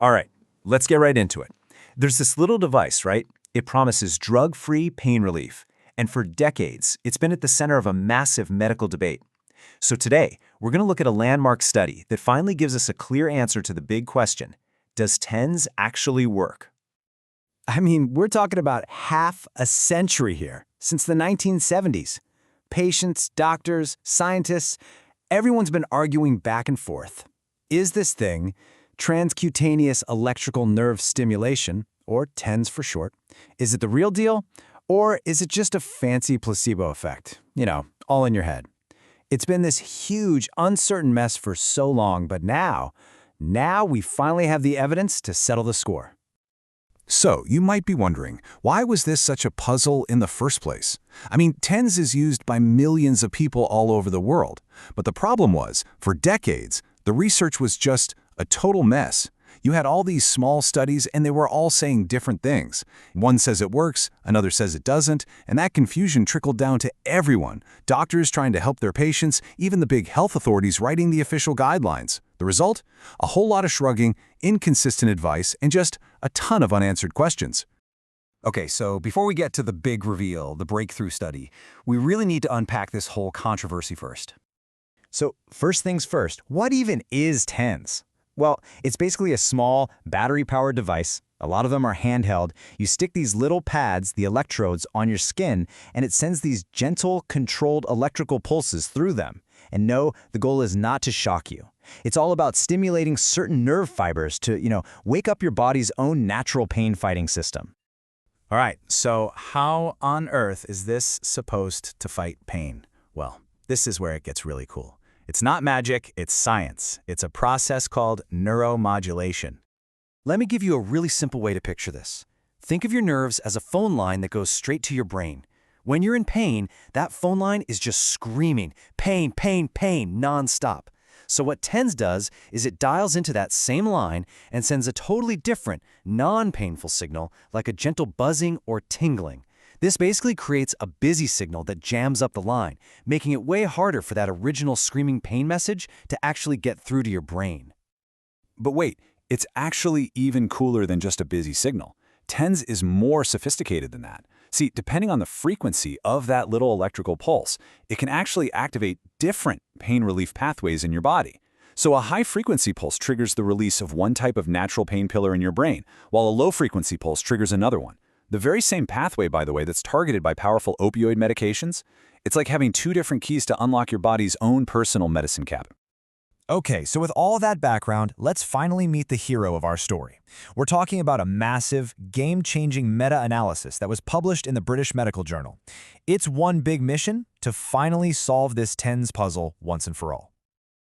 All right, let's get right into it. There's this little device, right? It promises drug-free pain relief. And for decades, it's been at the center of a massive medical debate. So today, we're going to look at a landmark study that finally gives us a clear answer to the big question: does TENS actually work? I mean, we're talking about half a century here, since the 1970s. Patients, doctors, scientists, everyone's been arguing back and forth. Is this thing, transcutaneous electrical nerve stimulation, or TENS for short, is it the real deal, or is it just a fancy placebo effect? You know, all in your head. It's been this huge, uncertain mess for so long, but now we finally have the evidence to settle the score. So, you might be wondering, why was this such a puzzle in the first place? I mean, TENS is used by millions of people all over the world. But the problem was, for decades, the research was just a total mess. You had all these small studies and they were all saying different things. One says it works, another says it doesn't, and that confusion trickled down to everyone. Doctors trying to help their patients, even the big health authorities writing the official guidelines. The result? A whole lot of shrugging, inconsistent advice, and just a ton of unanswered questions. Okay, so before we get to the big reveal, the breakthrough study, we really need to unpack this whole controversy first. So first things first, what even is TENS? Well, it's basically a small, battery-powered device. A lot of them are handheld. You stick these little pads, the electrodes, on your skin, and it sends these gentle, controlled electrical pulses through them. And no, the goal is not to shock you. It's all about stimulating certain nerve fibers to, wake up your body's own natural pain-fighting system. All right, so how on earth is this supposed to fight pain? Well, this is where it gets really cool. It's not magic, it's science. It's a process called neuromodulation. Let me give you a really simple way to picture this. Think of your nerves as a phone line that goes straight to your brain. When you're in pain, that phone line is just screaming, pain, pain, pain, nonstop. So what TENS does is it dials into that same line and sends a totally different, non-painful signal like a gentle buzzing or tingling. This basically creates a busy signal that jams up the line, making it way harder for that original screaming pain message to actually get through to your brain. But wait, it's actually even cooler than just a busy signal. TENS is more sophisticated than that. See, depending on the frequency of that little electrical pulse, it can actually activate different pain relief pathways in your body. So a high-frequency pulse triggers the release of one type of natural pain pillar in your brain, while a low-frequency pulse triggers another one. The very same pathway, by the way, that's targeted by powerful opioid medications. It's like having two different keys to unlock your body's own personal medicine cabinet. Okay, so with all that background, let's finally meet the hero of our story. We're talking about a massive, game-changing meta-analysis that was published in the British Medical Journal. Its one big mission: to finally solve this TENS puzzle once and for all.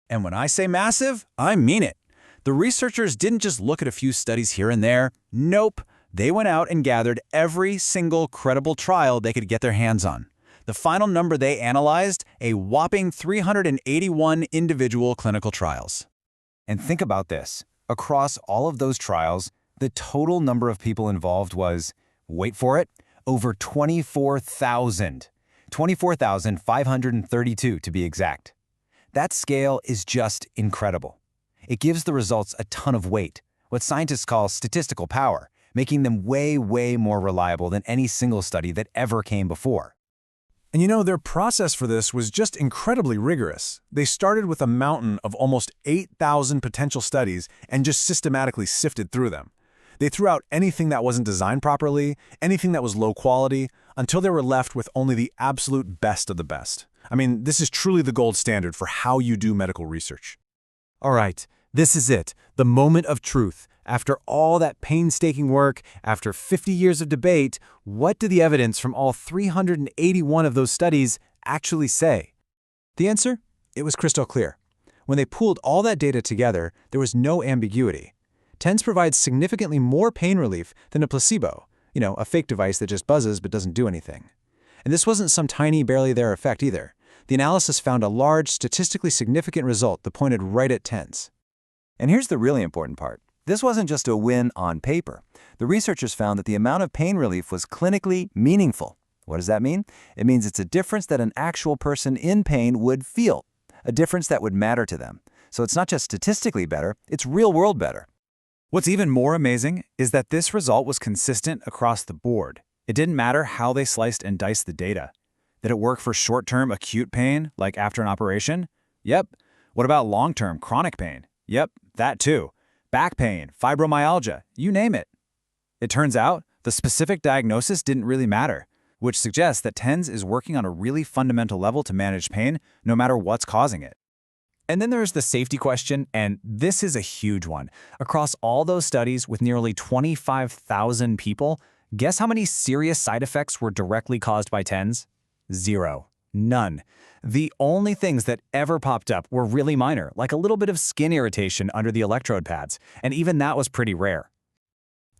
And when I say massive, I mean it. The researchers didn't just look at a few studies here and there. Nope. They went out and gathered every single credible trial they could get their hands on. The final number they analyzed, a whopping 381 individual clinical trials. And think about this. Across all of those trials, the total number of people involved was, wait for it, over 24,000. 24,532 to be exact. That scale is just incredible. It gives the results a ton of weight, what scientists call statistical power, making them way, way more reliable than any single study that ever came before. And their process for this was just incredibly rigorous. They started with a mountain of almost 8,000 potential studies and just systematically sifted through them. They threw out anything that wasn't designed properly, anything that was low quality, until they were left with only the absolute best of the best. I mean, this is truly the gold standard for how you do medical research. All right, this is it, the moment of truth. After all that painstaking work, after 50 years of debate, what did the evidence from all 381 of those studies actually say? The answer? It was crystal clear. When they pooled all that data together, there was no ambiguity. TENS provides significantly more pain relief than a placebo, a fake device that just buzzes but doesn't do anything. And this wasn't some tiny, barely there effect either. The analysis found a large, statistically significant result that pointed right at TENS. And here's the really important part. This wasn't just a win on paper. The researchers found that the amount of pain relief was clinically meaningful. What does that mean? It means it's a difference that an actual person in pain would feel, a difference that would matter to them. So it's not just statistically better, it's real-world better. What's even more amazing is that this result was consistent across the board. It didn't matter how they sliced and diced the data. Did it work for short-term acute pain, like after an operation? Yep. What about long-term chronic pain? Yep, that too. Back pain, fibromyalgia, you name it. It turns out the specific diagnosis didn't really matter, which suggests that TENS is working on a really fundamental level to manage pain, no matter what's causing it. And then there's the safety question, and this is a huge one. Across all those studies with nearly 25,000 people, guess how many serious side effects were directly caused by TENS? 0. None. The only things that ever popped up were really minor, like a little bit of skin irritation under the electrode pads, and even that was pretty rare.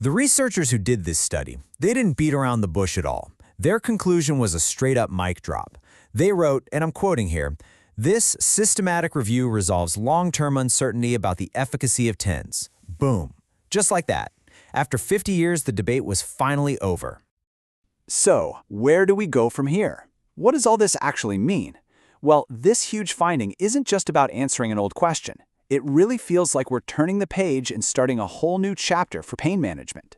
The researchers who did this study, they didn't beat around the bush at all. Their conclusion was a straight-up mic drop. They wrote, and I'm quoting here, "This systematic review resolves long-term uncertainty about the efficacy of TENS." Boom. Just like that. After 50 years, the debate was finally over. So, where do we go from here? What does all this actually mean? Well, this huge finding isn't just about answering an old question. It really feels like we're turning the page and starting a whole new chapter for pain management.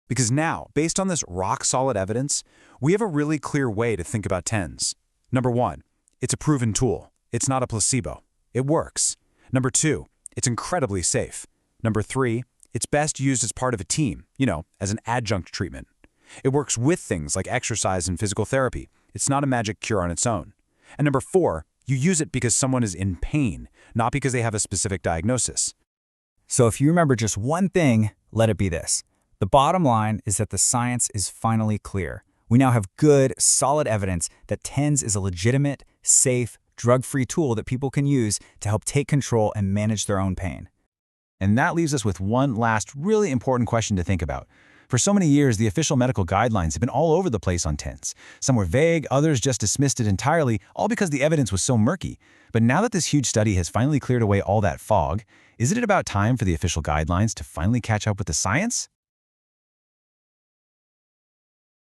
Because now, based on this rock-solid evidence, we have a really clear way to think about TENS. Number 1, it's a proven tool. It's not a placebo. It works. Number 2, it's incredibly safe. Number 3, it's best used as part of a team, as an adjunct treatment. It works with things like exercise and physical therapy. It's not a magic cure on its own. And number 4, you use it because someone is in pain, not because they have a specific diagnosis. So if you remember just one thing, let it be this. The bottom line is that the science is finally clear. We now have good, solid evidence that TENS is a legitimate, safe, drug-free tool that people can use to help take control and manage their own pain. And that leaves us with one last really important question to think about. For so many years, the official medical guidelines have been all over the place on TENS. Some were vague, others just dismissed it entirely, all because the evidence was so murky. But now that this huge study has finally cleared away all that fog, isn't it about time for the official guidelines to finally catch up with the science?